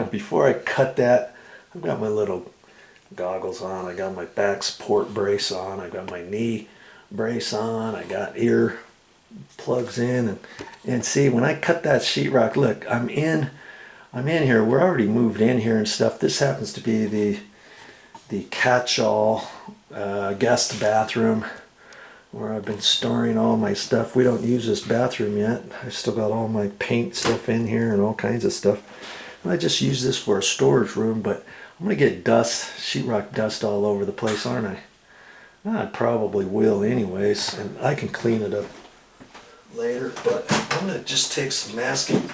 before I cut that, I've got my little goggles on, I got my back support brace on, I got my knee brace on, I got ear plugs in, and see, when I cut that sheetrock, look, I'm in here, we're already moved in here and stuff. This happens to be the catch-all guest bathroom where I've been storing all my stuff. We don't use this bathroom yet. I still got all my paint stuff in here and all kinds of stuff. And I just use this for a storage room, but I'm going to get dust, sheetrock dust all over the place, aren't I? I probably will anyways, and I can clean it up later, but I'm going to just take some masking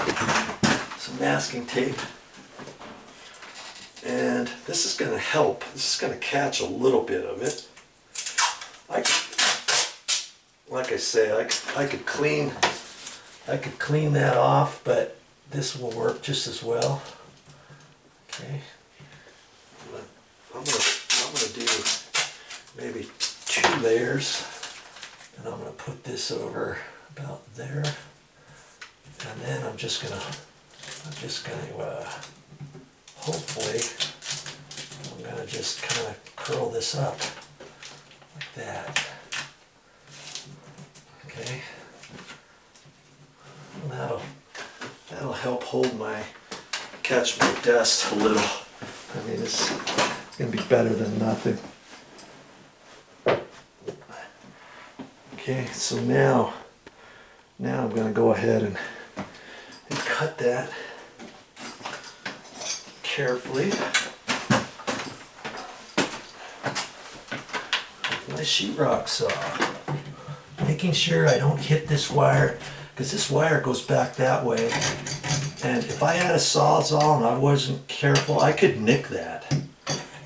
tape, and this is going to help. This is going to catch a little bit of it. Like I say, I could clean that off, but this will work just as well. Okay, I'm gonna do maybe 2 layers, and I'm gonna put this over about there, and then I'm just gonna hopefully I'm gonna just kind of curl this up like that. Okay, that'll help catch my dust a little. I mean, it's gonna be better than nothing. Okay, so now I'm gonna go ahead and cut that carefully with my sheetrock saw, making sure I don't hit this wire, because this wire goes back that way, and if I had a Sawzall and I wasn't careful, I could nick that.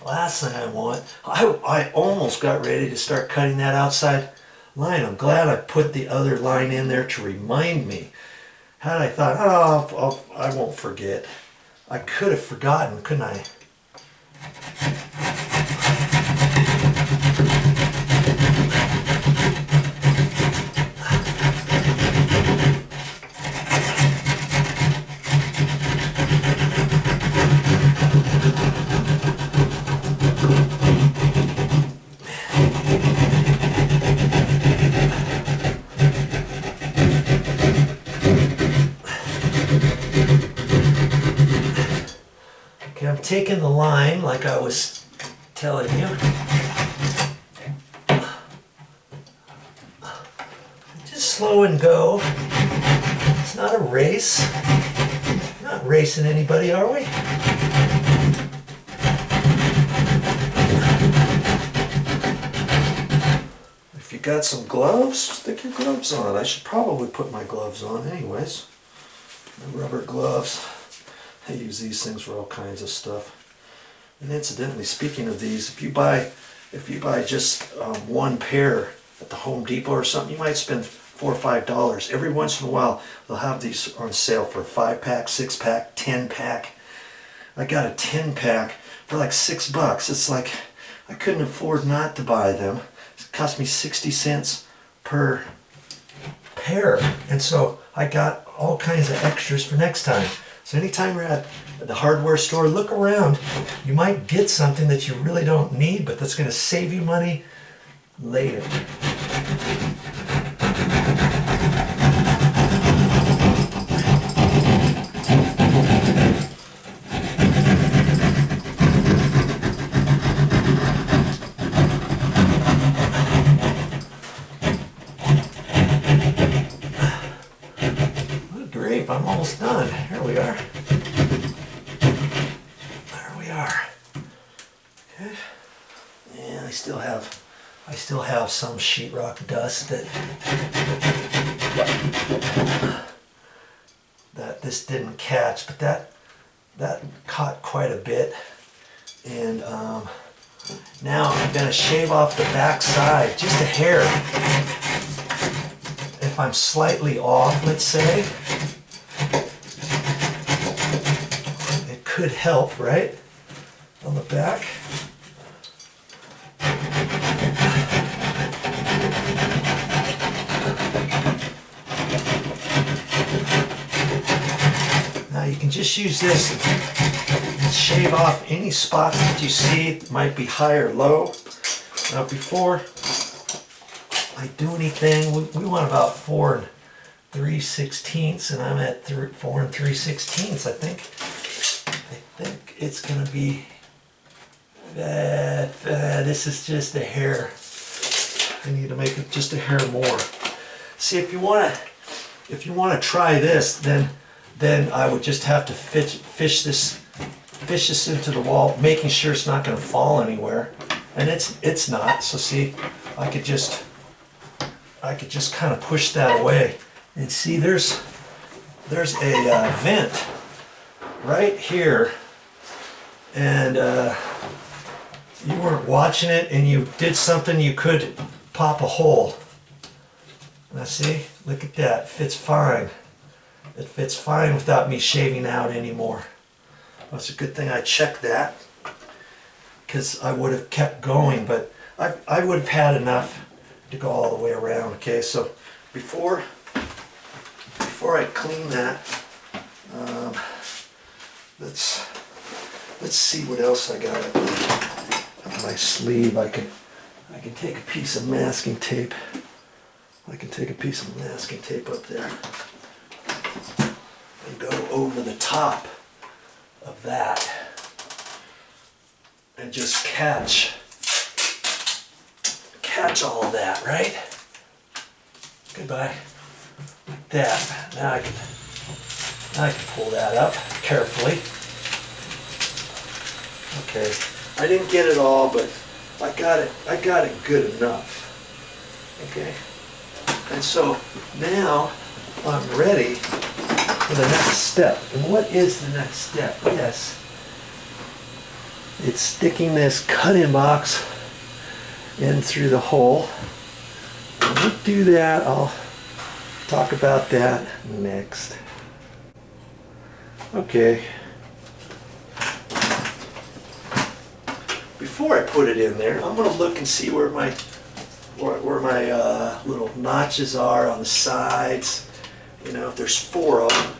Last thing I want, I almost got ready to start cutting that outside line. I'm glad I put the other line in there to remind me. Had I thought, oh, I won't forget, I could have forgotten, couldn't I? Okay, I'm taking the line like I was telling you. Just slow and go. It's not a race. We're not racing anybody, are we? If you got some gloves, stick your gloves on. I should probably put my gloves on anyways. My rubber gloves. I use these things for all kinds of stuff. And incidentally, speaking of these, if you buy just one pair at the Home Depot or something, you might spend $4 or $5. Every once in a while, they'll have these on sale for a 5-pack, 6-pack, 10-pack. I got a 10-pack for like $6. It's like I couldn't afford not to buy them. It cost me 60 cents per pair, and so I got all kinds of extras for next time. So anytime you're at the hardware store, look around. You might get something that you really don't need, but that's going to save you money later. Good grief, I'm almost done. Here we are. There we are. Okay. And I still have some sheetrock dust that this didn't catch, but that caught quite a bit. And now I'm going to shave off the back side, just a hair. If I'm slightly off, let's say, it could help, right? On the back. Now you can can just use this and shave off any spots that you see might be high or low. Now before I do anything, we want about 4 3/16, and I'm at 4 3/16. I think it's gonna be this is just a hair. I need to make it just a hair more. See, if you wanna try this, then I would just have to fish this into the wall, making sure it's not going to fall anywhere, and it's not. So see, I could just kind of push that away, and see, there's a vent right here, and you weren't watching it, and you did something, you could pop a hole. Now see, look at that, it fits fine. It fits fine without me shaving out anymore. Well, it's a good thing I checked that, because I would have kept going, but I would have had enough to go all the way around. Okay, so before I clean that, let's see what else I got up my sleeve. I can take a piece of masking tape. I can take a piece of masking tape up there and go over the top of that and just catch all of that, right? Goodbye. Like that. Now I can pull that up carefully. Okay. I didn't get it all, but I got it good enough. Okay. And so now I'm ready for the next step. And what is the next step? Yes, it's sticking this cut-in box in through the hole. When we do that, I'll talk about that next. Okay. Before I put it in there, I'm going to look and see where my little notches are on the sides. You know, if there's 4 of them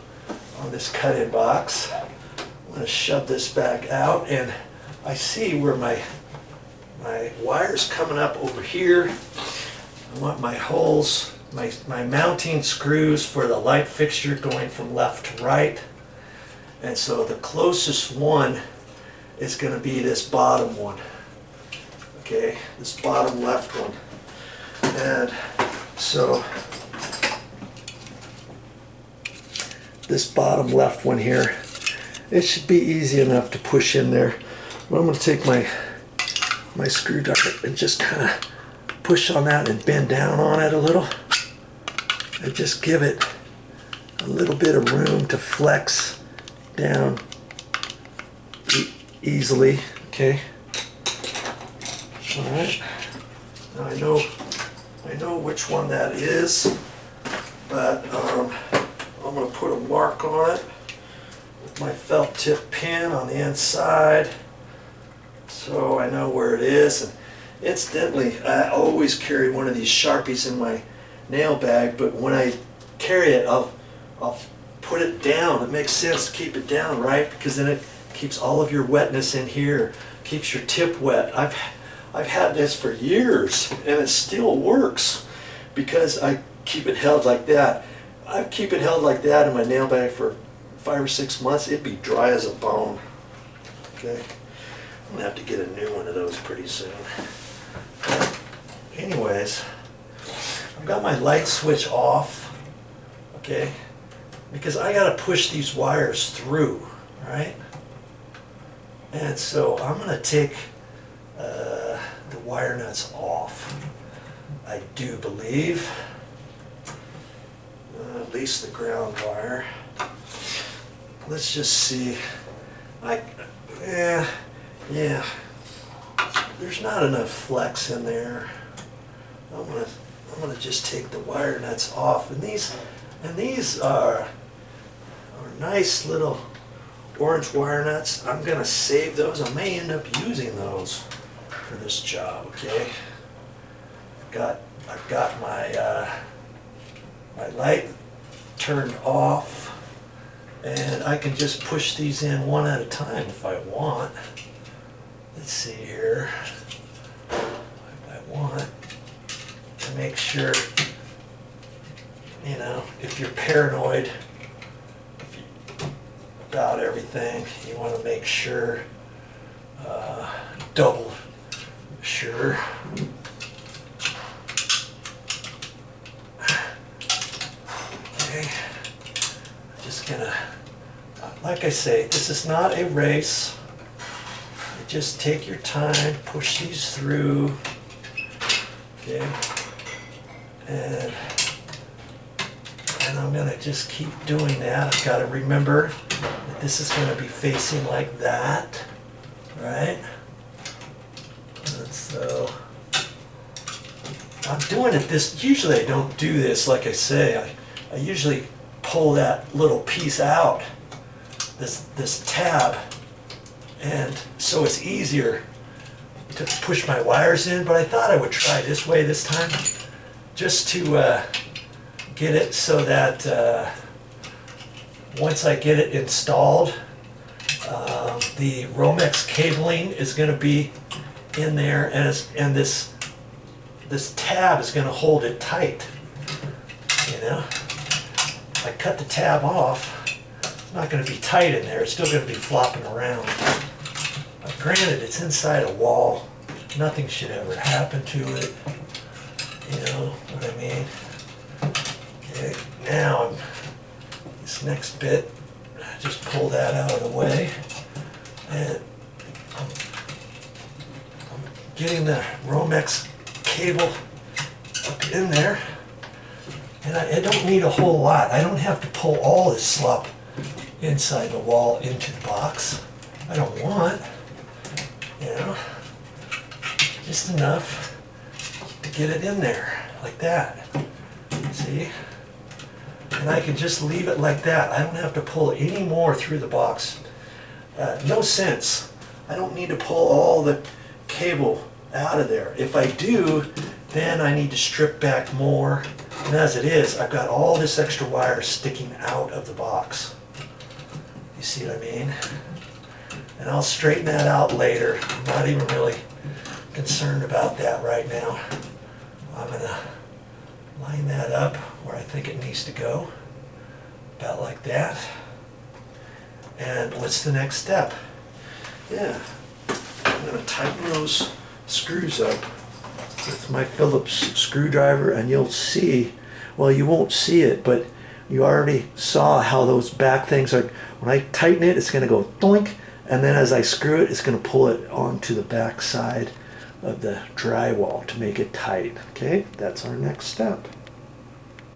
on this cut-in box. I'm going to shove this back out, and I see where my wire's coming up over here. I want my holes, my mounting screws for the light fixture going from left to right. And so the closest one is going to be this bottom one. Okay, this bottom left one. And so this bottom left one here, it should be easy enough to push in there. But I'm going to take my screwdriver and just kind of push on that and bend down on it a little, and just give it a little bit of room to flex down easily. Okay. All right. Now I know which one that is, but I'm going to put a mark on it with my felt tip pin on the inside, so I know where it is. And incidentally, I always carry one of these Sharpies in my nail bag, but when I carry it, I'll put it down. It makes sense to keep it down, right? Because then it keeps all of your wetness in here, keeps your tip wet. I've had this for years, and it still works because I keep it held like that. I keep it held like that in my nail bag for 5 or 6 months. It'd be dry as a bone. Okay, I'm gonna have to get a new one of those pretty soon. Anyways, I've got my light switch off. Okay, because I gotta push these wires through, right? And so I'm gonna take the wire nuts off. I do believe, at least the ground wire. Let's just see. Yeah. There's not enough flex in there. I'm gonna just take the wire nuts off, and these are nice little orange wire nuts. I'm gonna save those. I may end up using those for this job. Okay. I've got my my light turned off. And I can just push these in one at a time if I want. Let's see here. If I want to make sure, you know, if you're paranoid about everything, you want to make sure, double sure. Okay, just gonna, like I say, this is not a race. Just take your time, push these through, okay, and I'm gonna just keep doing that. I've got to remember that this is gonna be facing like that, right? And so I'm doing it this, usually I don't do this, like I say, I usually pull that little piece out, this tab, and so it's easier to push my wires in, but I thought I would try this way this time, just to get it so that once I get it installed, the Romex cabling is going to be in there, and this tab is going to hold it tight, you know. If I cut the tab off, it's not going to be tight in there, it's still going to be flopping around. Granted, it's inside a wall. Nothing should ever happen to it. You know what I mean? Okay, now this next bit, I just pull that out of the way. And I'm getting the Romex cable up in there. And I don't need a whole lot. I don't have to pull all this slop inside the wall into the box. I don't want. You know, just enough to get it in there, like that. See? And I can just leave it like that. I don't have to pull any more through the box. No sense. I don't need to pull all the cable out of there. If I do, then I need to strip back more. And as it is, I've got all this extra wire sticking out of the box. You see what I mean? And I'll straighten that out later. I'm not even really concerned about that right now. I'm going to line that up where I think it needs to go. About like that. And what's the next step? Yeah, I'm going to tighten those screws up with my Phillips screwdriver, and you'll see, well, you won't see it, but you already saw how those back things are. When I tighten it, it's going to go doink. And then as I screw it, it's going to pull it onto the back side of the drywall to make it tight. Okay, that's our next step.